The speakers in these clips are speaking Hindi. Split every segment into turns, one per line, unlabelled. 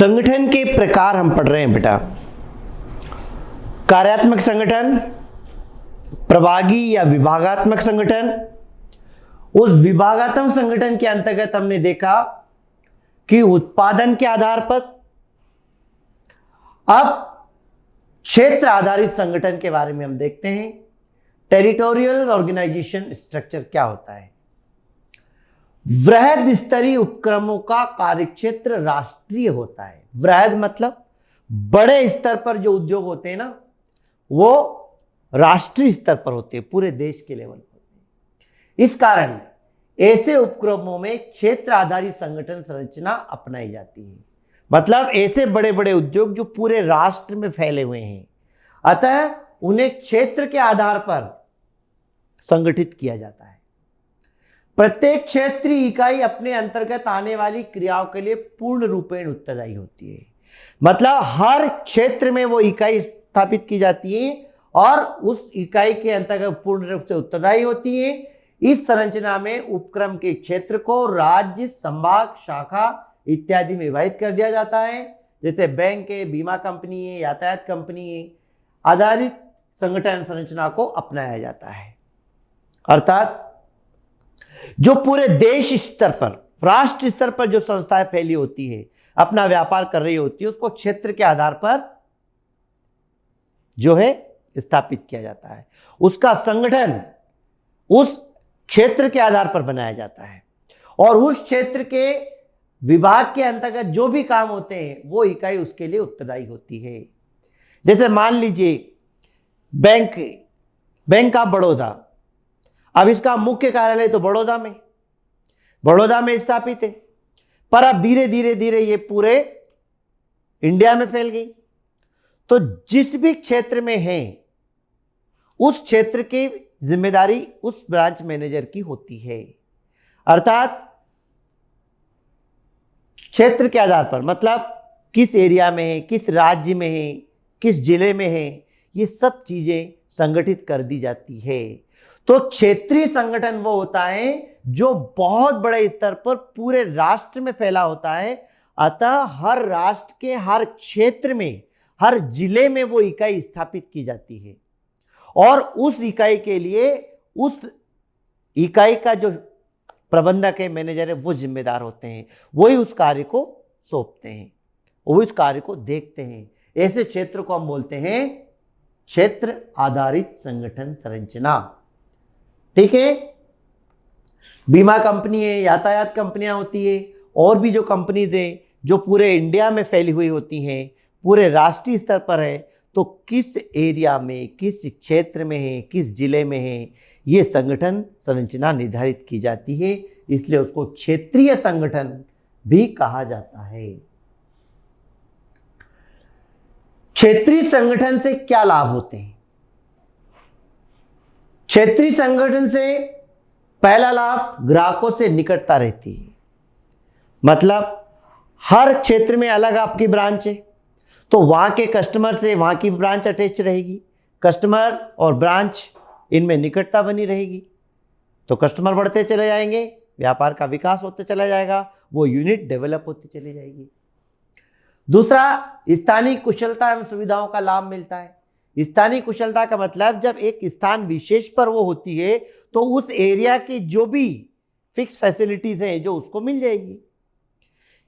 संगठन के प्रकार हम पढ़ रहे हैं बेटा। कार्यात्मक संगठन, प्रभागी या विभागात्मक संगठन। उस विभागात्मक संगठन के अंतर्गत हमने देखा कि उत्पादन के आधार पर। अब क्षेत्र आधारित संगठन के बारे में हम देखते हैं। टेरिटोरियल ऑर्गेनाइजेशन स्ट्रक्चर क्या होता है? वृहद स्तरीय उपक्रमों का कार्यक्षेत्र राष्ट्रीय होता है। वृहद मतलब बड़े स्तर पर जो उद्योग होते हैं ना, वो राष्ट्रीय स्तर पर होते हैं, पूरे देश के लेवल पर होते हैं। इस कारण ऐसे उपक्रमों में क्षेत्र आधारित संगठन संरचना अपनाई जाती है। मतलब ऐसे बड़े बड़े उद्योग जो पूरे राष्ट्र में फैले हुए हैं, अतः उन्हें क्षेत्र के आधार पर संगठित किया जाता है। प्रत्येक क्षेत्रीय इकाई अपने अंतर्गत आने वाली क्रियाओं के लिए पूर्ण रूपेण उत्तरदायी होती है। मतलब हर क्षेत्र में वो इकाई स्थापित की जाती है और उस इकाई के अंतर्गत पूर्ण रूप से उत्तरदायी होती है। इस संरचना में उपक्रम के क्षेत्र को राज्य, संभाग, शाखा इत्यादि में विभाजित कर दिया जाता है। जैसे बैंक है, बीमा कंपनी है, यातायात कंपनी है, आधारित संगठन संरचना को अपनाया जाता है। अर्थात जो पूरे देश स्तर पर, राष्ट्र स्तर पर जो संस्थाएं फैली होती है, अपना व्यापार कर रही होती है, उसको क्षेत्र के आधार पर जो है स्थापित किया जाता है। उसका संगठन उस क्षेत्र के आधार पर बनाया जाता है और उस क्षेत्र के विभाग के अंतर्गत जो भी काम होते हैं वो इकाई उसके लिए उत्तरदायी होती है। जैसे मान लीजिए बैंक ऑफ बड़ौदा, अब इसका मुख्य कार्यालय तो बड़ौदा में स्थापित है, पर अब धीरे धीरे ये पूरे इंडिया में फैल गई। तो जिस भी क्षेत्र में है उस क्षेत्र की जिम्मेदारी उस ब्रांच मैनेजर की होती है। अर्थात क्षेत्र के आधार पर, मतलब किस एरिया में है, किस राज्य में है, किस जिले में है, ये सब चीजें संगठित कर दी जाती है। तो क्षेत्रीय संगठन वो होता है जो बहुत बड़े स्तर पर पूरे राष्ट्र में फैला होता है। अतः हर राष्ट्र के हर क्षेत्र में, हर जिले में वो इकाई स्थापित की जाती है और उस इकाई के लिए उस इकाई का जो प्रबंधक है, मैनेजर है, वो जिम्मेदार होते हैं। वही उस कार्य को सौंपते हैं, वो इस कार्य को देखते हैं। ऐसे क्षेत्र को हम बोलते हैं क्षेत्र आधारित संगठन संरचना। ठीक है। बीमा कंपनी है, यातायात कंपनियां होती है, और भी जो कंपनीज है जो पूरे इंडिया में फैली हुई होती हैं, पूरे राष्ट्रीय स्तर पर है, तो किस एरिया में, किस क्षेत्र में है, किस जिले में है, ये संगठन संरचना निर्धारित की जाती है। इसलिए उसको क्षेत्रीय संगठन भी कहा जाता है। क्षेत्रीय संगठन से क्या लाभ होते हैं? क्षेत्रीय संगठन से पहला लाभ ग्राहकों से निकटता रहती है। मतलब हर क्षेत्र में अलग आपकी ब्रांच है, तो वहां के कस्टमर से वहां की ब्रांच अटैच रहेगी। कस्टमर और ब्रांच इनमें निकटता बनी रहेगी, तो कस्टमर बढ़ते चले जाएंगे, व्यापार का विकास होते चला जाएगा, वो यूनिट डेवलप होती चली जाएगी। दूसरा, स्थानीय कुशलता एवं सुविधाओं का लाभ मिलता है। स्थानीय कुशलता का मतलब जब एक स्थान विशेष पर वो होती है तो उस एरिया की जो भी फिक्स फैसिलिटीज हैं जो उसको मिल जाएगी।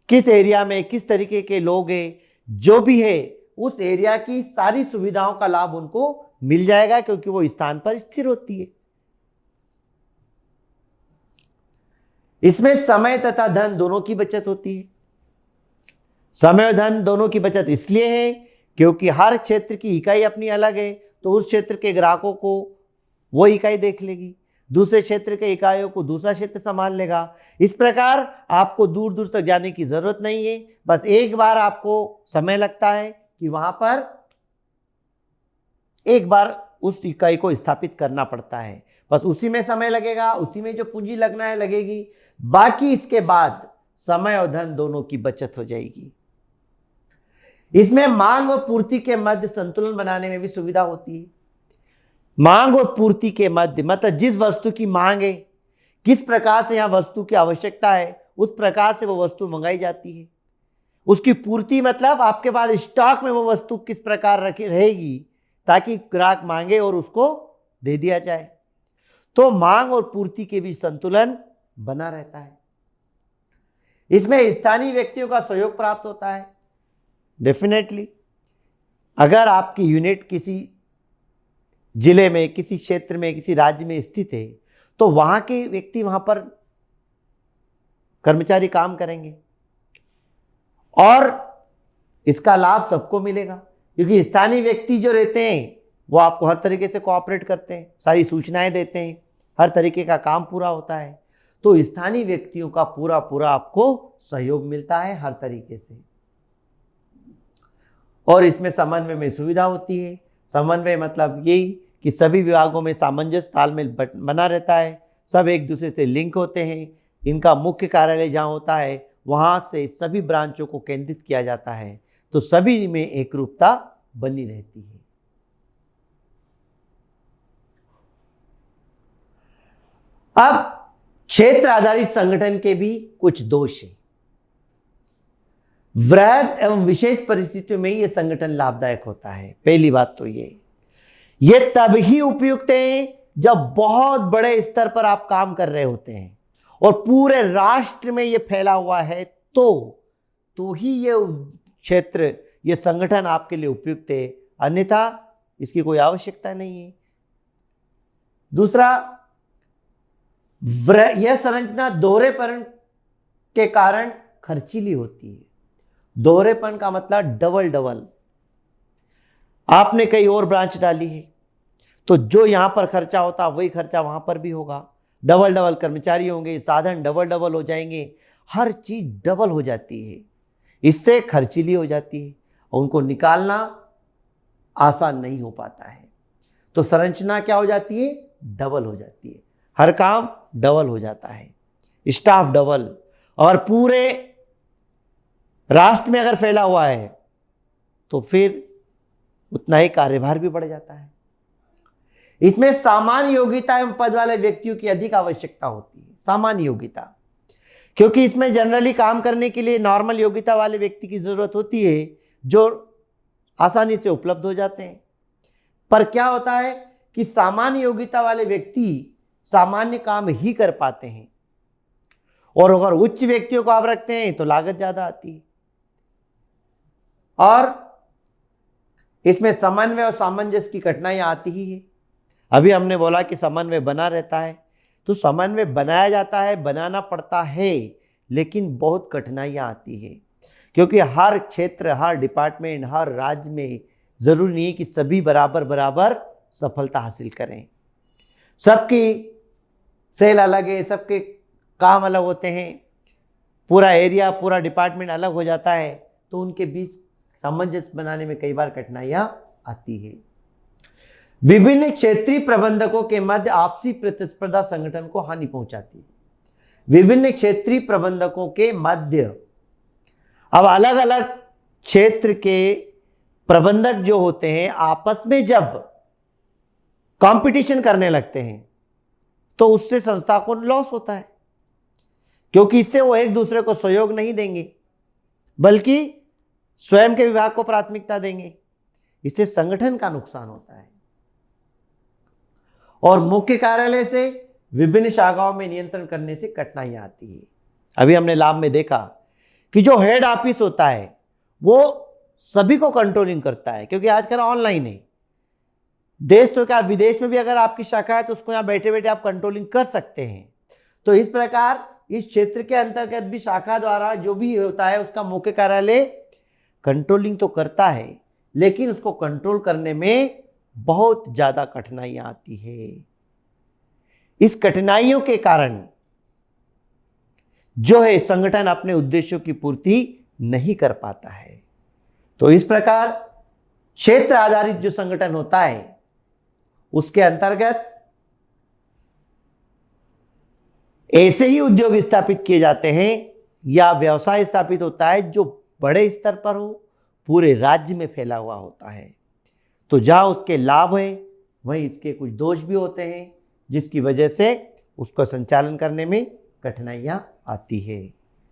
किस एरिया में किस तरीके के लोग हैं, जो भी है उस एरिया की सारी सुविधाओं का लाभ उनको मिल जाएगा, क्योंकि वो स्थान पर स्थिर होती है। इसमें समय तथा धन दोनों की बचत होती है। समय और धन दोनों की बचत इसलिए है क्योंकि हर क्षेत्र की इकाई अपनी अलग है, तो उस क्षेत्र के ग्राहकों को वो इकाई देख लेगी, दूसरे क्षेत्र के इकाइयों को दूसरा क्षेत्र संभाल लेगा। इस प्रकार आपको दूर दूर तक जाने की जरूरत नहीं है। बस एक बार आपको समय लगता है कि वहां पर एक बार उस इकाई को स्थापित करना पड़ता है, बस उसी में समय लगेगा, उसी में जो पूंजी लगना है लगेगी। बाकी इसके बाद समय और धन दोनों की बचत हो जाएगी। इसमें मांग और पूर्ति के मध्य संतुलन बनाने में भी सुविधा होती है। मांग और पूर्ति के मध्य मतलब जिस वस्तु की मांग है, किस प्रकार से यहां वस्तु की आवश्यकता है, उस प्रकार से वो वस्तु मंगाई जाती है। उसकी पूर्ति मतलब आपके पास स्टॉक में वो वस्तु किस प्रकार रखी रहेगी ताकि ग्राहक मांगे और उसको दे दिया जाए। तो मांग और पूर्ति के बीच संतुलन बना रहता है। इसमें स्थानीय व्यक्तियों का सहयोग प्राप्त होता है। डेफिनेटली अगर आपकी यूनिट किसी जिले में, किसी क्षेत्र में, किसी राज्य में स्थित है तो वहां के व्यक्ति वहां पर कर्मचारी काम करेंगे और इसका लाभ सबको मिलेगा, क्योंकि स्थानीय व्यक्ति जो रहते हैं वो आपको हर तरीके से कोऑपरेट करते हैं, सारी सूचनाएं देते हैं, हर तरीके का काम पूरा होता है। तो स्थानीय व्यक्तियों का पूरा पूरा आपको सहयोग मिलता है हर तरीके से। और इसमें समन्वय में सुविधा होती है। समन्वय मतलब यही कि सभी विभागों में सामंजस्य तालमेल बना रहता है, सब एक दूसरे से लिंक होते हैं। इनका मुख्य कार्यालय जहाँ होता है वहाँ से सभी ब्रांचों को केंद्रित किया जाता है, तो सभी में एकरूपता बनी रहती है। अब क्षेत्र आधारित संगठन के भी कुछ दोष हैं। वृहद एवं विशेष परिस्थितियों में यह संगठन लाभदायक होता है। पहली बात तो ये तब ही उपयुक्त है जब बहुत बड़े स्तर पर आप काम कर रहे होते हैं और पूरे राष्ट्र में यह फैला हुआ है, तो ही यह क्षेत्र, यह संगठन आपके लिए उपयुक्त है, अन्यथा इसकी कोई आवश्यकता नहीं है। दूसरा, यह संरचना दोहरेपन के कारण खर्चीली होती है। दोहरेपन का मतलब डबल डबल, आपने कई और ब्रांच डाली है तो जो यहां पर खर्चा होता वही खर्चा वहां पर भी होगा। डबल डबल कर्मचारी होंगे, साधन डबल डबल हो जाएंगे, हर चीज डबल हो जाती है। इससे खर्चीली हो जाती है और उनको निकालना आसान नहीं हो पाता है। तो संरचना क्या हो जाती है? डबल हो जाती है, हर काम डबल हो जाता है, स्टाफ डबल, और पूरे राष्ट्र में अगर फैला हुआ है तो फिर उतना ही कार्यभार भी बढ़ जाता है। इसमें सामान्य योग्यता एवं पद वाले व्यक्तियों की अधिक आवश्यकता होती है। सामान्य योग्यता, क्योंकि इसमें जनरली काम करने के लिए नॉर्मल योग्यता वाले व्यक्ति की जरूरत होती है जो आसानी से उपलब्ध हो जाते हैं। पर क्या होता है कि सामान्य योग्यता वाले व्यक्ति सामान्य काम ही कर पाते हैं, और अगर उच्च व्यक्तियों को आप रखते हैं तो लागत ज्यादा आती है। और इसमें समन्वय और सामंजस्य की कठिनाइयां आती ही है। अभी हमने बोला कि समन्वय बना रहता है, तो समन्वय बनाया जाता है, बनाना पड़ता है, लेकिन बहुत कठिनाइयां आती है, क्योंकि हर क्षेत्र, हर डिपार्टमेंट, हर राज्य में जरूरी नहीं है कि सभी बराबर बराबर सफलता हासिल करें। सबकी सेल अलग है, सबके काम अलग होते हैं, पूरा एरिया, पूरा डिपार्टमेंट अलग हो जाता है, तो उनके बीच सामंजस्य बनाने में कई बार कठिनाइयां आती है। विभिन्न क्षेत्रीय प्रबंधकों के मध्य आपसी प्रतिस्पर्धा संगठन को हानि पहुंचाती है। विभिन्न क्षेत्रीय प्रबंधकों के मध्य, अब अलग अलग क्षेत्र के प्रबंधक जो होते हैं आपस में जब कंपटीशन करने लगते हैं तो उससे संस्था को लॉस होता है, क्योंकि इससे वो एक दूसरे को सहयोग नहीं देंगे बल्कि स्वयं के विभाग को प्राथमिकता देंगे। इससे संगठन का नुकसान होता है और मुख्य कार्यालय से विभिन्न शाखाओं में नियंत्रण करने से कठिनाइयां आती है। अभी हमने लाभ में देखा कि जो हेड ऑफिस होता है वो सभी को कंट्रोलिंग करता है, क्योंकि आजकल ऑनलाइन है। देश तो क्या, विदेश में भी अगर आपकी शाखा है तो उसको यहां बैठे बैठे आप कंट्रोलिंग कर सकते हैं। तो इस प्रकार इस क्षेत्र के अंतर्गत भी शाखा द्वारा जो भी होता है उसका मुख्य कार्यालय कंट्रोलिंग तो करता है, लेकिन उसको कंट्रोल करने में बहुत ज्यादा कठिनाइयां आती है। इस कठिनाइयों के कारण जो है संगठन अपने उद्देश्यों की पूर्ति नहीं कर पाता है। तो इस प्रकार क्षेत्र आधारित जो संगठन होता है उसके अंतर्गत ऐसे ही उद्योग स्थापित किए जाते हैं या व्यवसाय स्थापित होता है जो बड़े स्तर पर हो, पूरे राज्य में फैला हुआ होता है। तो जहां उसके लाभ है वहीं इसके कुछ दोष भी होते हैं, जिसकी वजह से उसको संचालन करने में कठिनाइयां आती है।